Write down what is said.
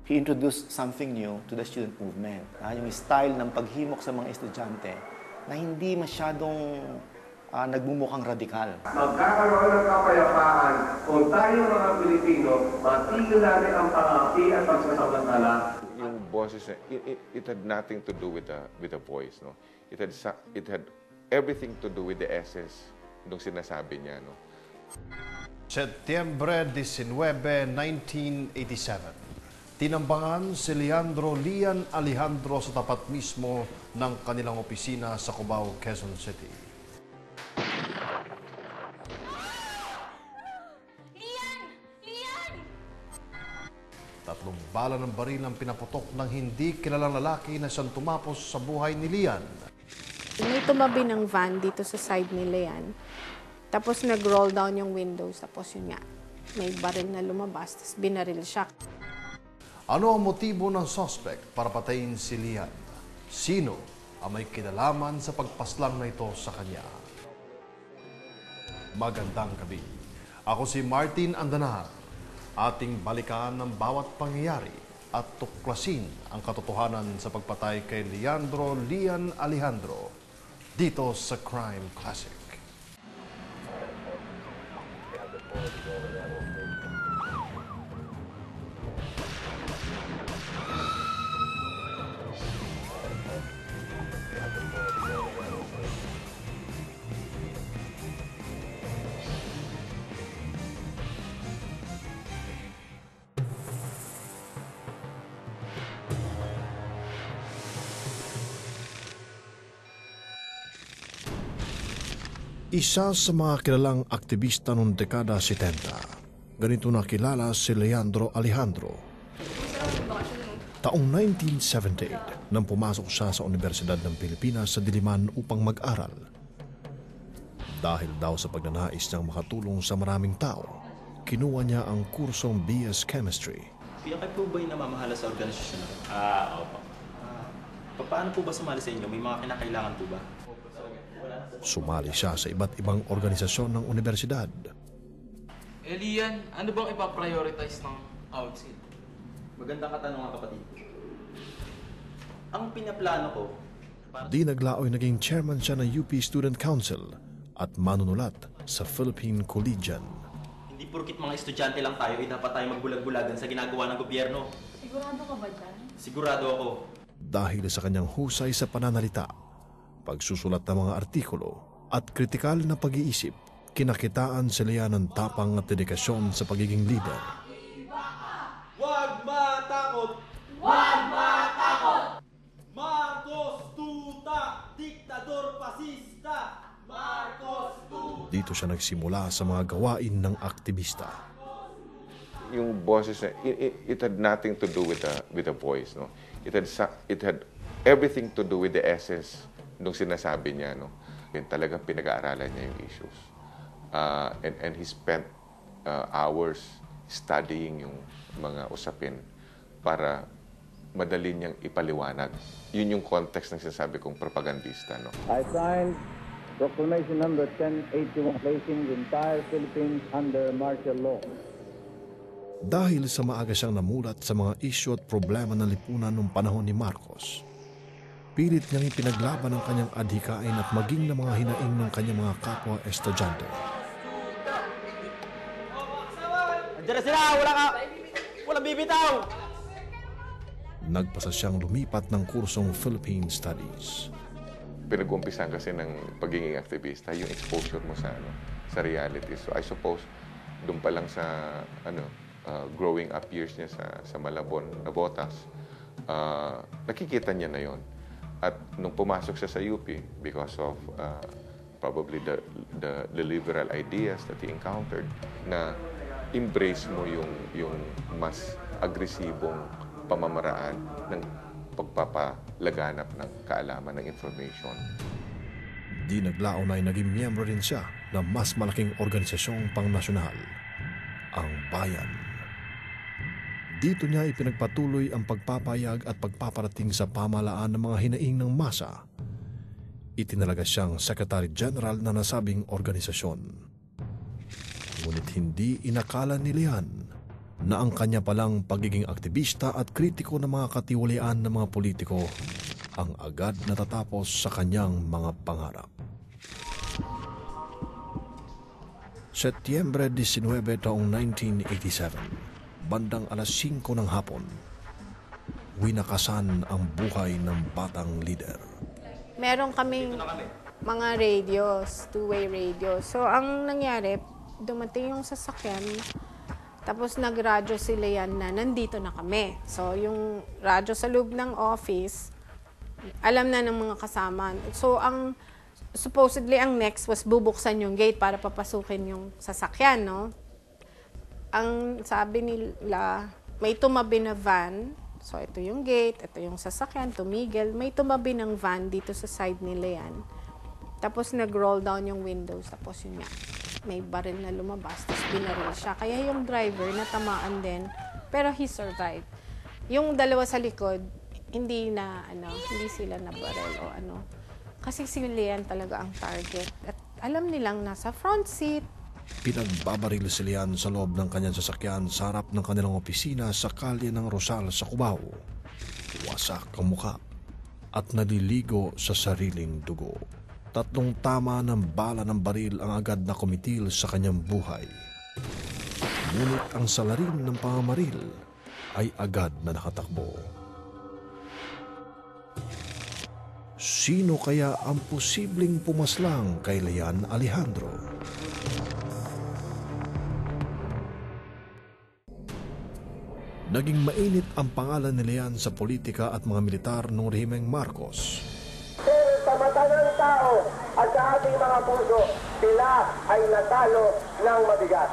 he introduced something new to the student movement. Yung style ng paghimok sa mga estudyante na hindi masyadong nagmumukhang radikal. Magkakaroon ng kapayapaan kung tayo mga Pilipino, matigil natin ang pang-api at pagsasamantala. Yung boses, it had nothing to do with the voice, no? It had everything to do with the essence nung sinasabi niya, no? Setyembre 19, 1987. Tinambangan si Leandro Lian Alejandro sa tapat mismo ng kanilang opisina sa Cubao, Quezon City. Tatlong bala ng baril ang pinaputok ng hindi kilalang lalaki na siyang tumapos sa buhay ni Lian. May tumabi ng van dito sa side ni Lian. Tapos nag-roll down yung windows. Tapos yun nga, may baril na lumabas. Tapos binaril siya. Ano ang motibo ng suspect para patayin si Lian? Sino ang may kinalaman sa pagpaslang na ito sa kanya? Magandang gabi. Ako si Martin Andanar. Ating balikan ng bawat pangyayari at tuklasin ang katotohanan sa pagpatay kay Leandro Lian Alejandro dito sa Crime Classic. Isa sa mga kilalang aktivista noong dekada 70. Ganito nakilala si Leandro Alejandro. Taong 1978 nang pumasok siya sa Universidad ng Pilipinas sa Diliman upang mag-aral. Dahil daw sa pagnanais niyang makatulong sa maraming tao, kinuha niya ang kursong BS Chemistry. Kayo po ba yung namamahala sa organisasyon? Opo. Paano po ba sumali sa inyo? May mga kinakailangan po ba? Sumali siya sa iba't ibang organisasyon ng universidad. Lian, ano bang ipaprioritize ng council? Magandang katanungan, kapatid. Ang pinaplano ko... Di naglaoy naging chairman siya ng UP Student Council at manunulat sa Philippine Collegian. Hindi porkit mga estudyante lang tayo, dapat tayo magbulag-bulagan sa ginagawa ng gobyerno. Sigurado ka ba dyan? Sigurado ako. Dahil sa kanyang husay sa pananalita, pagsusulat ng mga artikulo at kritikal na pag-iisip, kinakitaan sila ng tapang at dedikasyon sa pagiging leader. Huwag matakot! Huwag matakot! Marcos tuta! Diktador pasista! Marcos tuta! Dito siya nagsimula sa mga gawain ng aktivista. Yung boses, it had nothing to do with the voice, no? It had everything to do with the essence nung sinasabi niya, no? Yun talagang pinag-aaralan niya yung issues. And he spent hours studying yung mga usapin para madali niyang ipaliwanag. Yun yung context ng sinasabi kong propagandista, no? I signed Proclamation number 1081 placing the entire Philippines under martial law. Dahil sa maaga siyang namulat sa mga isyu at problema ng lipunan noong panahon ni Marcos, pilit niyang ipinaglaban ang kanyang adhikain at maging ng mga hinaing ng kanyang mga kapwa estudyante. Andiyan na sila! Walang bibitaw! Nagpasa siyang lumipat ng kursong Philippine Studies. Pinag-umpisan kasi ng pagiging aktivista, yung exposure mo sa reality. So I suppose, doon pa lang sa growing up years niya sa Malabon, Navotas, nakikita niya na yon. At nung pumasok siya sa UP, because of probably the liberal ideas that he encountered, na embrace mo yung mas agresibong pamamaraan ng pagpapalaganap ng kaalaman ng information. Di naglao na ay naging miyembro rin siya ng mas malaking organisasyong pangnasyonal, ang Bayan. Dito niya ipinagpatuloy ang pagpapayag at pagpaparating sa pamahalaan ng mga hinaing ng masa. Itinalaga siyang Secretary General na nasabing organisasyon. Ngunit hindi inakala ni Lian na ang kanya palang pagiging aktivista at kritiko ng mga katiwalian ng mga politiko ang agad natatapos sa kanyang mga pangarap. Setyembre 19 taong 1987, bandang alas 5 ng hapon, winakasan ang buhay ng batang leader. Meron kaming mga radios, two-way radio. So, ang nangyari, dumating yung sasakyan, tapos nagradyo sila yan na nandito na kami. So, yung radyo sa loob ng office, alam na ng mga kasama. So, supposedly, ang next was bubuksan yung gate para papasukin yung sasakyan, no? Ang sabi nila, may tumabi na van. So, ito yung gate, ito yung sasakyan, tumigil. May tumabi ng van dito sa side nila yan. Tapos, nag-roll down yung windows. Tapos, yun nga, may baril na lumabas. Tapos, binaril siya. Kaya yung driver, natamaan din. Pero, he survived. Yung dalawa sa likod, hindi sila nabaril o ano. Kasi si Lian talaga ang target. At alam nilang nasa front seat. Pinagbabaril si Lian sa loob ng kanyang sasakyan sa harap ng kanilang opisina sa kalye ng Rosal sa Cubao. Wasak ang muka at naliligo sa sariling dugo. 3 tama ng bala ng baril ang agad na kumitil sa kanyang buhay. Ngunit ang salarin ng pamamaril ay agad na nakatakbo. Sino kaya ang posibleng pumaslang kay Lian Alejandro? Naging mainit ang pangalan ni Lian sa politika at mga militar ng rehimeng Marcos. Pero sa mata ng tao at sa ating mga puso, sila ay natalo ng mabigat.